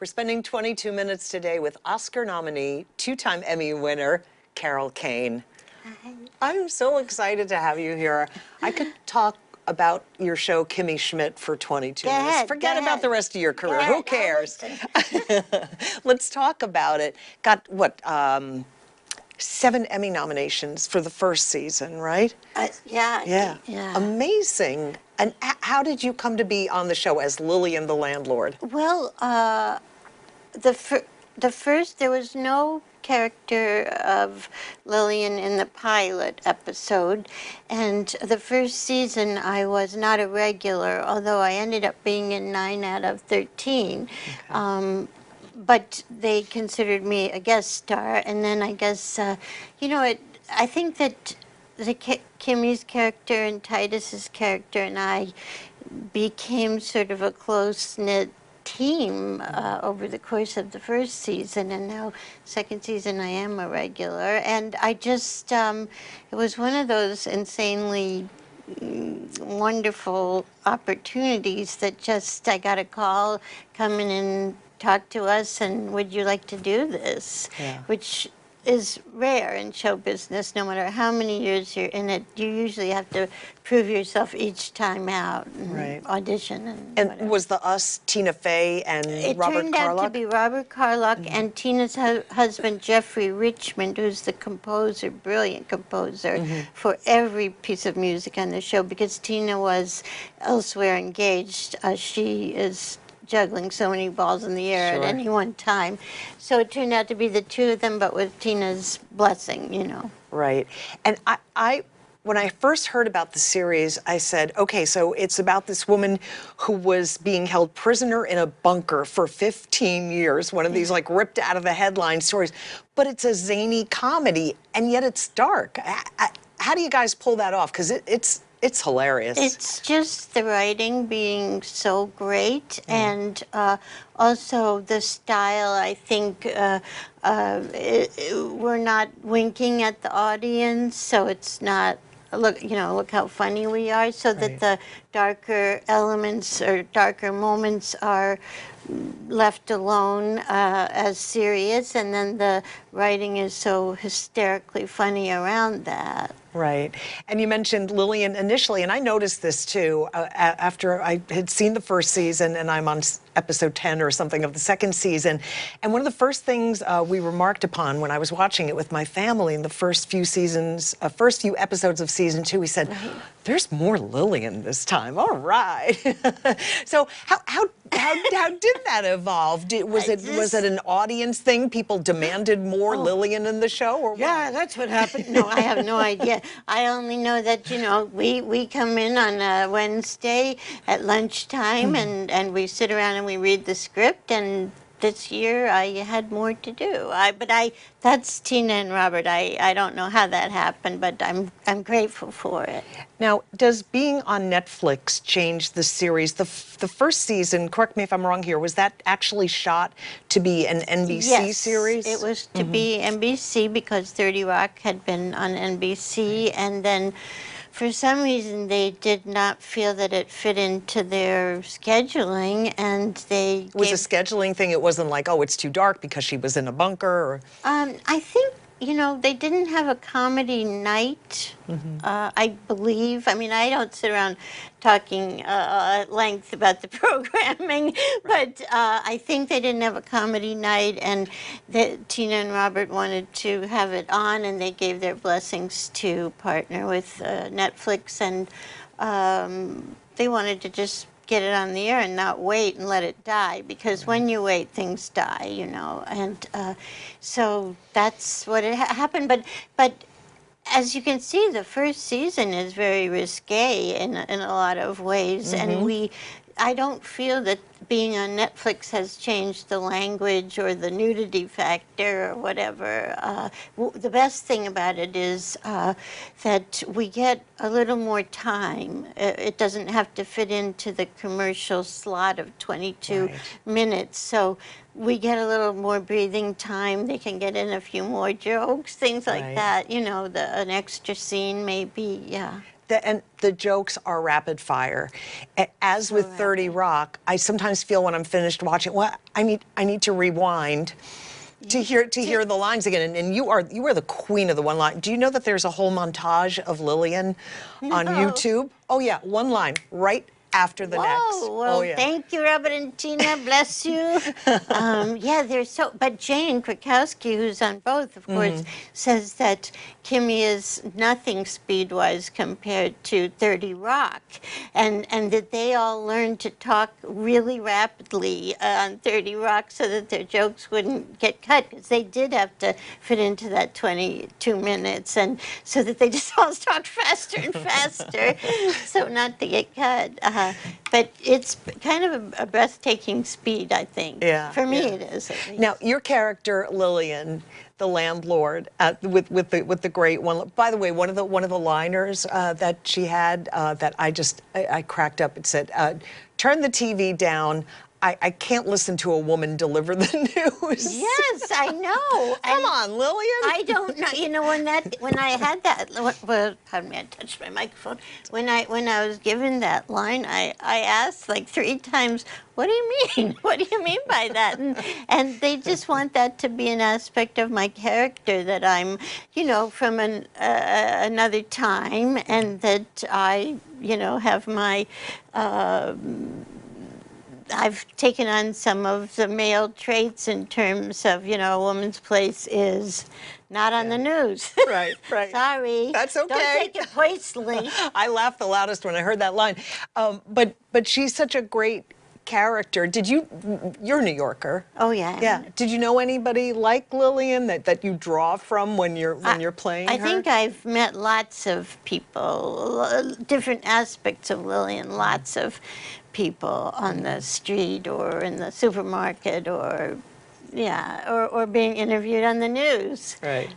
We're spending 22 minutes today with Oscar nominee, two-time Emmy winner, Kane. Hi. I'm so excited to have you here. I could talk about your show, Kimmy Schmidt, for 22 minutes. Forget about the rest of your career. Who cares? Let's talk about it. Got, what, 7 Emmy nominations for the first season, right? Yeah. Amazing. And how did you come to be on the show as Lillian the landlord? Well, the first, there was no character of Lillian in the pilot episode, and the first season I was not a regular, although I ended up being in 9 out of 13. Okay. But they considered me a guest star, and then I guess, I think that Kimmy's character and Titus's character and I became sort of a close-knit team over the course of the first season, and now second season I am a regular, and I just, it was one of those insanely wonderful opportunities that just, I got a call, come in and talk to us, and would you like to do this? Yeah. Which is rare in show business. No matter how many years you're in it, you usually have to prove yourself each time out and audition and whatever. Was the us Tina Fey and Robert Carlock? It turned out to be Robert Carlock and Tina's husband, Jeffrey Richmond, who's the composer, brilliant composer, for every piece of music on the show, because Tina was elsewhere engaged. She is juggling so many balls in the air at any one time. So it turned out to be the two of them, but with Tina's blessing, you know. Right. And I when I first heard about the series, I said, okay, so it's about this woman who was being held prisoner in a bunker for 15 years, one of these like ripped out of the headline stories, but it's a zany comedy, and yet it's dark. How do you guys pull that off? Because it's hilarious. It's just the writing being so great, and also the style. I think we're not winking at the audience, so it's not, look how funny we are, so that the darker elements or darker moments are left alone as serious, and then the writing is so hysterically funny around that. Right. And you mentioned Lillian initially, and I noticed this too, after I had seen the first season, and I'm on episode 10 or something of the second season. And one of the first things we remarked upon when I was watching it with my family in the first few episodes of season 2, we said, there's more Lillian this time. All right. So how did that evolve? Was it an audience thing? People demanded more Lillian in the show? Or yeah, that's what happened. No, I have no idea. I only know that, we come in on a Wednesday at lunchtime, and we sit around and we read the script, and this year I had more to do. That's Tina and Robert. I don't know how that happened, but I'm grateful for it. Now, does being on Netflix change the series? The first season, correct me if I'm wrong here, was that actually shot to be an NBC series? Yes, it was to be NBC because 30 Rock had been on NBC, and then for some reason they did not feel that it fit into their scheduling, and they It was a scheduling thing? It wasn't like, oh, it's too dark because she was in a bunker? Or I think, they didn't have a comedy night, I believe. I mean, I don't sit around talking at length about the programming, but I think they didn't have a comedy night, and that Tina and Robert wanted to have it on, and they gave their blessings to partner with Netflix, and they wanted to just get it on the air and not wait and let it die, because when you wait, things die, and so that's what happened. But as you can see, the first season is very risque in a lot of ways, and I don't feel that being on Netflix has changed the language or the nudity factor or whatever. The best thing about it is that we get a little more time. It doesn't have to fit into the commercial slot of 22 minutes. So we get a little more breathing time. They can get in a few more jokes, things like that. An extra scene maybe, And the jokes are rapid fire. As with 30 Rock, I sometimes feel when I'm finished watching, well, I need to rewind to hear the lines again. And you are the queen of the one line. Do you know that there's a whole montage of Lillian on YouTube? Oh yeah, one line right after the next. Well, Oh yeah. thank you, Robert and Tina. Bless you. Yeah, they're so. But Jane Krakowski, who's on both, of course, says that Kimmy is nothing speed-wise compared to 30 Rock, and that they all learned to talk really rapidly on 30 Rock so that their jokes wouldn't get cut, because they did have to fit into that 22 minutes, and so that they just all talked faster and faster, so not to get cut. But it's kind of a breathtaking speed, I think. Yeah. For me, it is. At least. Now, your character Lillian, the landlord, with the great one. By the way, one of the liners that she had that I cracked up. It said, "Turn the TV down. I can't listen to a woman deliver the news." Yes, I know. Come on, Lillian. I don't know. You know, when I had that, well, pardon me, I touched my microphone. When I was given that line, I asked like 3 times, "What do you mean? What do you mean by that?" And they just want that to be an aspect of my character, that I'm, you know, from another time, and that I, you know, have my. I've taken on some of the male traits in terms of, you know, a woman's place is not on the news. Right. Sorry. That's okay. Don't take it personally. I laughed the loudest when I heard that line. But she's such a great character. You're a New Yorker. Oh, yeah. Yeah. Did you know anybody like Lillian that you draw from when you're playing her? I think I've met lots of people, different aspects of Lillian, lots of people on the street or in the supermarket or being interviewed on the news. Right.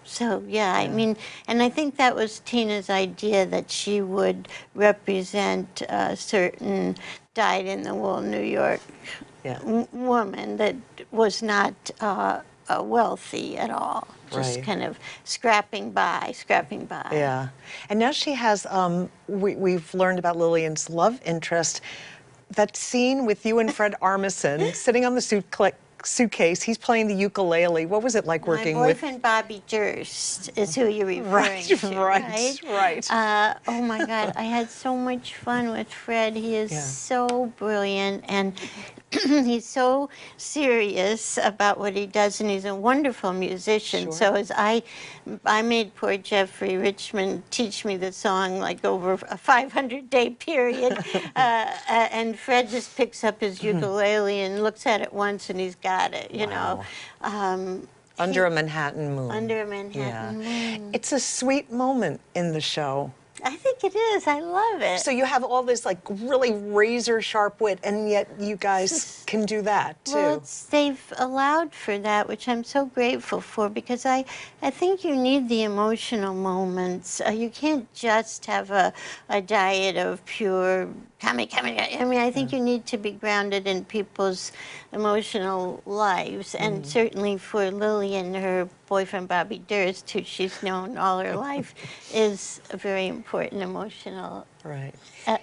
So, I mean, and I think that was Tina's idea, that she would represent a certain dyed-in-the-wool New York woman that was not wealthy at all. Just kind of scrapping by. Yeah. And now she has, we've learned about Lillian's love interest, that scene with you and Fred Armisen sitting on the suitcase. He's playing the ukulele. What was it like working with? My boyfriend Bobby Durst is who you're referring to, right. Oh my God, I had so much fun with Fred. He is so brilliant, and he's so serious about what he does, and he's a wonderful musician. So as I made poor Jeffrey Richmond teach me the song like over a 500-day period, and Fred just picks up his ukulele and looks at it once, and he's got it, you know. Under a Manhattan Moon. Under a Manhattan Moon. It's a sweet moment in the show. I think it is. I love it. So you have all this like really razor sharp wit, and yet you guys can do that too. Well, they've allowed for that, which I'm so grateful for, because I think you need the emotional moments. You can't just have a diet of pure comedy. I mean, I think you need to be grounded in people's emotional lives, and certainly for Lillian, her boyfriend Bobby Durst, who she's known all her life, is a very important emotional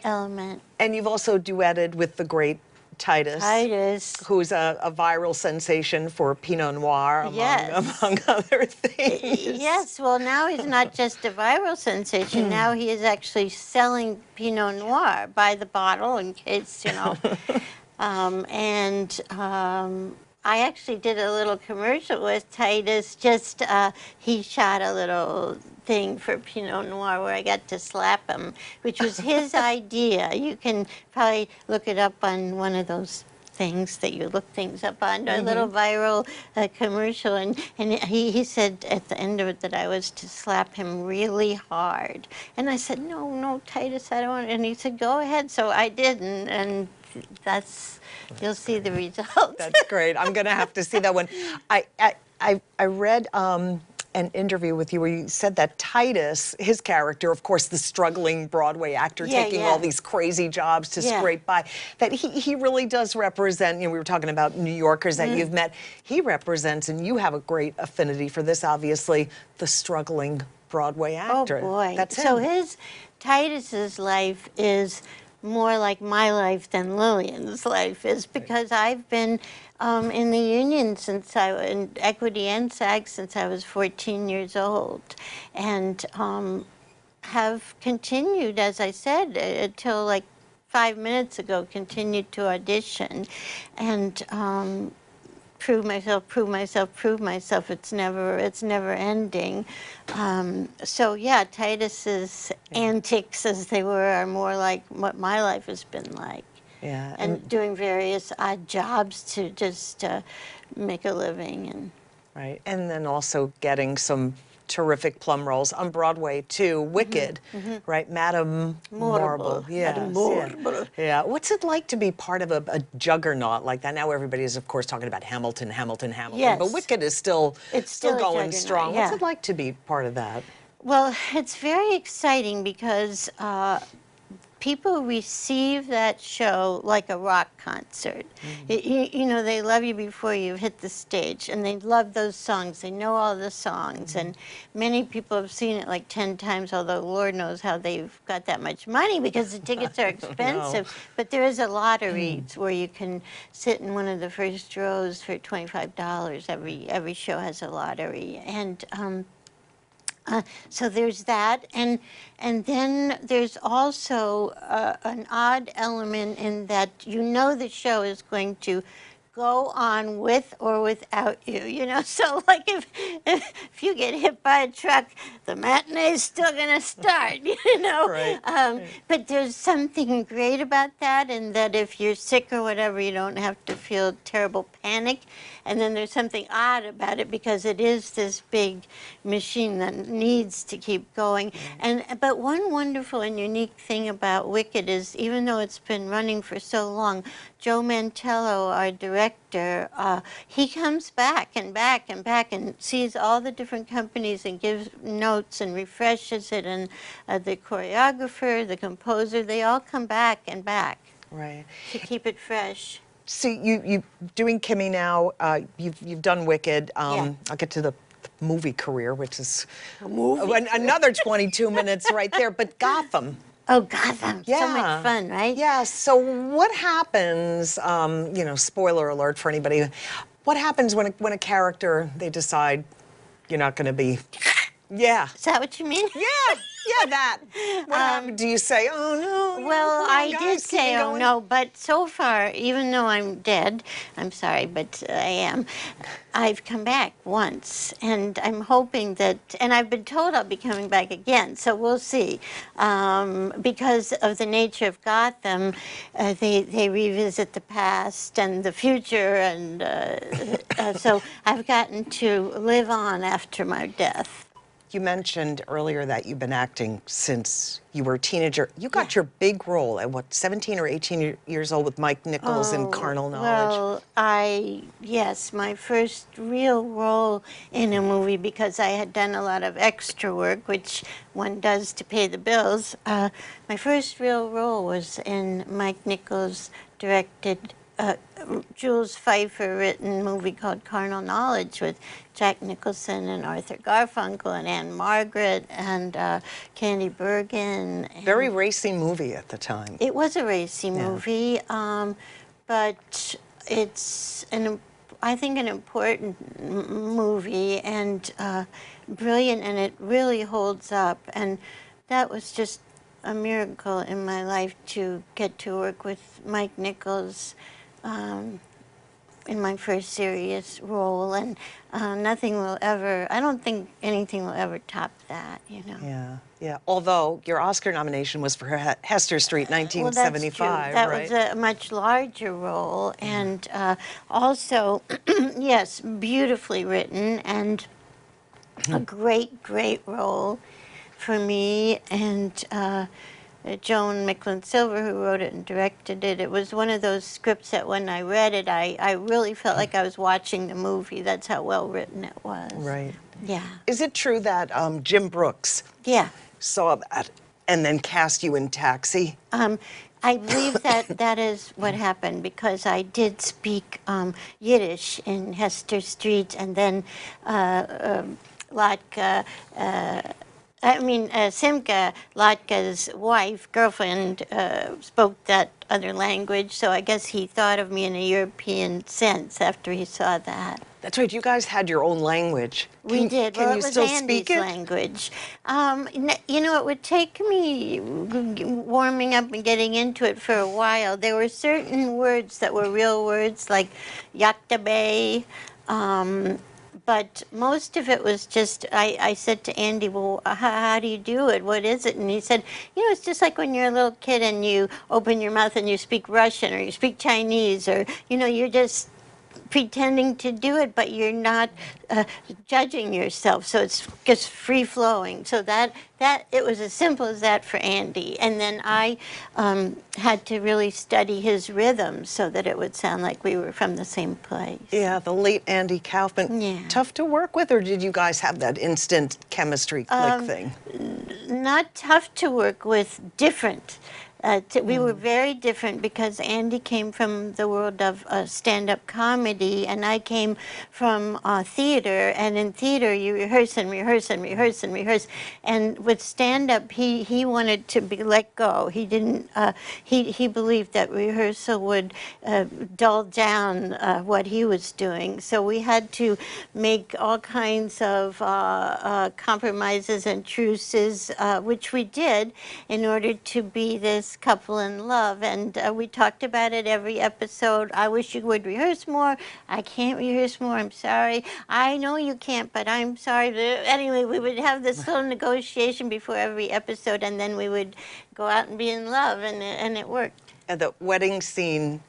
element. And you've also duetted with the great Titus, who's a viral sensation for Pinot Noir, among other things. Yes, well, now he's not just a viral sensation. Now he is actually selling Pinot Noir by the bottle, in case, you know. I actually did a little commercial with Titus. Just he shot a little thing for Pinot Noir where I got to slap him, which was his idea. You can probably look it up on one of those things that you look things up on, a little viral commercial. And he said at the end of it that I was to slap him really hard. And I said, no, Titus, I don't want. And he said, go ahead. So I did, and that's, you'll see the result. That's great. I'm going to have to see that one. I read an interview with you where you said that Titus, his character, of course, the struggling Broadway actor taking all these crazy jobs to scrape by, that he really does represent, you know, we were talking about New Yorkers that you've met. He represents, and you have a great affinity for this, obviously, the struggling Broadway actor. Oh boy. That's him. So Titus's life is more like my life than Lillian's life is, because I've been in the union in Equity and SAG since I was 14 years old, and have continued, as I said, until like 5 minutes ago, continued to audition and prove myself. It's never ending. So yeah, Titus's antics, as they were, are more like what my life has been like. Yeah, and doing various odd jobs to just make a living. And right, and then also getting some terrific plum roles on Broadway too. Wicked, right? Madame Marble. Yes, Madame Marble. Yeah. What's it like to be part of a juggernaut like that? Now everybody is, of course, talking about Hamilton. Yes. But Wicked is still going strong. Yeah. What's it like to be part of that? Well, it's very exciting because people receive that show like a rock concert. You know, they love you before you hit the stage, and they love those songs. They know all the songs, and many people have seen it like 10 times, although Lord knows how they've got that much money because the tickets are expensive. But there is a lottery where you can sit in one of the first rows for $25. Every show has a lottery. And so there's that, and then there's also an odd element in that you know the show is going to go on with or without you, you know. So like if you get hit by a truck, the matinee's still gonna start, you know. Right. But there's something great about that, and that if you're sick or whatever, you don't have to feel terrible panic. And then there's something odd about it because it is this big machine that needs to keep going. But one wonderful and unique thing about Wicked is, even though it's been running for so long, Joe Mantello, our director, he comes back and back and back and sees all the different companies and gives notes and refreshes it. And the choreographer, the composer, they all come back and back to keep it fresh. See, you doing Kimmy now. You've done Wicked. I'll get to the movie career, which is another 22 minutes right there. But Gotham. Oh, Gotham. So much fun, right? Yeah. So what happens, you know, spoiler alert for anybody, what happens when a character, they decide you're not going to be, Is that what you mean? Yeah, that. What happened? Do you say, oh, no? Well, I did say, oh, no, but so far, even though I'm dead, I'm sorry, but I am, I've come back once, and I'm hoping that, and I've been told I'll be coming back again, so we'll see. Because of the nature of Gotham, they revisit the past and the future, and so I've gotten to live on after my death. You mentioned earlier that you've been acting since you were a teenager. You got your big role at, what, 17 or 18 years old with Mike Nichols in Carnal Knowledge? Well, yes, my first real role in a movie, because I had done a lot of extra work, which one does to pay the bills. My first real role was in Mike Nichols' directed Jules Pfeiffer written movie called Carnal Knowledge with Jack Nicholson and Arthur Garfunkel and Anne Margaret and Candy Bergen. Very racy movie at the time. It was a racy movie, but it's I think an important movie and brilliant, and it really holds up. And that was just a miracle in my life to get to work with Mike Nichols in my first serious role, and nothing will ever, I don't think anything will ever top that, you know. Yeah. Although your Oscar nomination was for Hester Street, 1975, well, that's true. That right? was a much larger role, and also, yes, beautifully written, and a great, great role for me, and Joan Micklin Silver, who wrote it and directed it. It was one of those scripts that when I read it, I really felt like I was watching the movie. That's how well written it was. Right. Yeah. Is it true that Jim Brooks Yeah. saw that and then cast you in Taxi? I believe that that is what happened because I did speak Yiddish in Hester Street, and then Latka, Simka, Latka's wife, girlfriend, spoke that other language, so I guess he thought of me in a European sense after he saw that. That's right. You guys had your own language. We did. Can Well, you it was still Andy's speak it? language. It would take me warming up and getting into it for a while. There were certain words that were real words, like yaktabe. But most of it was just, I said to Andy, well, how do you do it? What is it? And he said, it's just like when you're a little kid and you open your mouth and you speak Russian or you speak Chinese, or, you're just pretending to do it, but you're not judging yourself, so it's just free flowing. So that it was as simple as that for Andy, and then I had to really study his rhythm so that it would sound like we were from the same place. Yeah, the late Andy Kaufman. Yeah. Tough to work with, or did you guys have that instant chemistry click thing? Not tough to work with, different. We were very different because Andy came from the world of stand-up comedy, and I came from theater. And in theater, you rehearse and rehearse and rehearse and rehearse. And with stand-up, he wanted to be let go. He didn't. He believed that rehearsal would dull down what he was doing. So we had to make all kinds of compromises and truces, which we did, in order to be this couple in love. And we talked about it every episode. I wish you would rehearse more. I can't rehearse more. I'm sorry. I know you can't, but I'm sorry. Anyway, we would have this little negotiation before every episode, and then we would go out and be in love, and it worked. And the wedding scene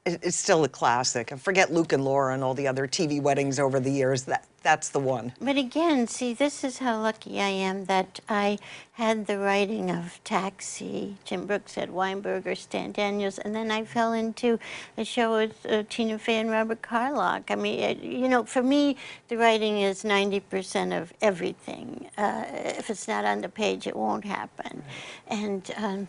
is still a classic. I forget Luke and Laura and all the other TV weddings over the years. That's the one. But again, see, this is how lucky I am that I had the writing of Taxi, Jim Brooks, Ed Weinberger, Stan Daniels, and then I fell into a show with Tina Fey and Robert Carlock. I mean, for me, the writing is 90% of everything. If it's not on the page, it won't happen. And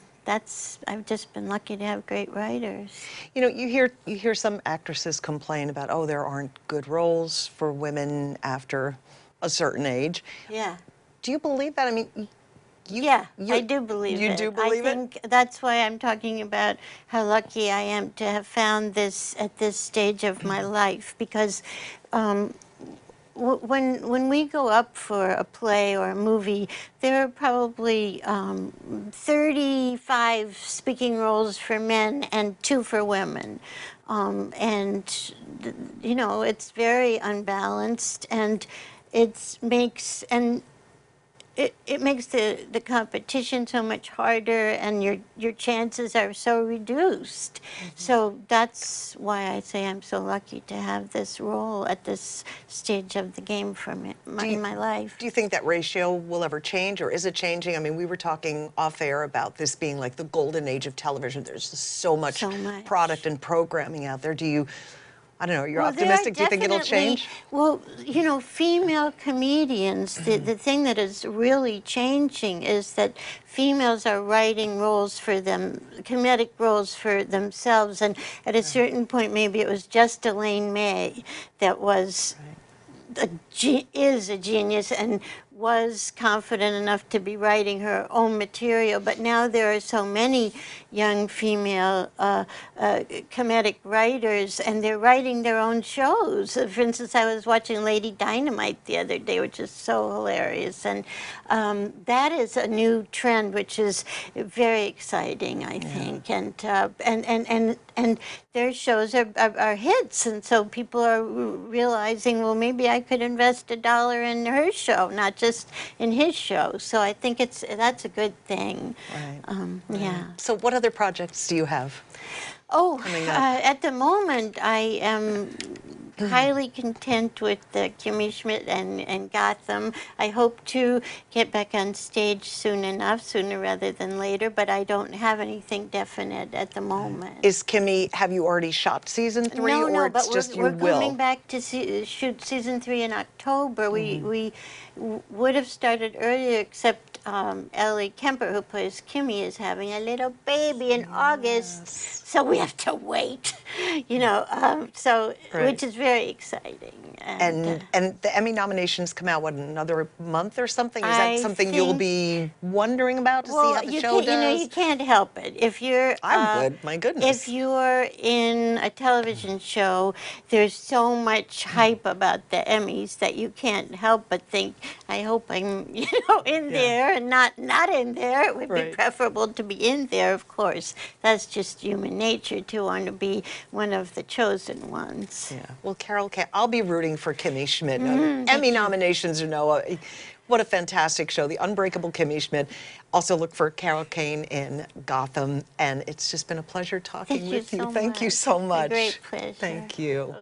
I've just been lucky to have great writers. You hear some actresses complain about, oh, there aren't good roles for women after a certain age. Yeah. Do you believe that? I mean, I do believe it. You do believe it? I think that's why I'm talking about how lucky I am to have found this at this stage of my life, because when we go up for a play or a movie, there are probably 35 speaking roles for men and 2 for women. It's very unbalanced, and it makes the competition so much harder, and your chances are so reduced. Mm-hmm. So that's why I say I'm so lucky to have this role at this stage of the game for me in my life. Do you think that ratio will ever change, or is it changing? I mean, we were talking off air about this being like the golden age of television. There's just so much product and programming out there. I don't know, you're optimistic? Do you think it'll change? Well, female comedians, the thing that is really changing is that females are writing roles for them, comedic roles for themselves. And at a certain point, maybe it was just Elaine May that was, is a genius and was confident enough to be writing her own material, but now there are so many young female comedic writers, and they're writing their own shows. For instance, I was watching Lady Dynamite the other day, which is so hilarious, and that is a new trend, which is very exciting, I think, and their shows are hits, and so people are realizing, well, maybe I could invest $1 in her show, not just in his show. So I think that's a good thing. Right. Yeah. So what other projects do you have? At the moment, I am highly content with Kimmy Schmidt and Gotham. I hope to get back on stage soon enough, sooner rather than later, but I don't have anything definite at the moment. Is Kimmy, have you already shot season 3, No, or no, it's but just we're you will? coming back to shoot season 3 in October. We would have started earlier, except Ellie Kemper, who plays Kimmy, is having a little baby in August, so we have to wait. Right. Which is very exciting. And the Emmy nominations come out, what, in another month or something? Is that I something you'll think- be wondering about to see Well, how the you show can't, does? you can't help it. If you're, I would, my goodness. If you're in a television show, there's so much hype about the Emmys that you can't help but think, I hope I'm, in there and not in there. It would be Right. preferable to be in there, of course. That's just human nature to want to be one of the chosen ones. Yeah. Well, Carol, I'll be rooting for Kimmy Schmidt. Emmy nominations or no, what a fantastic show. The Unbreakable Kimmy Schmidt. Also look for Carol Kane in Gotham. And it's just been a pleasure talking with you. So Thank you much. so A much. great pleasure. Thank you.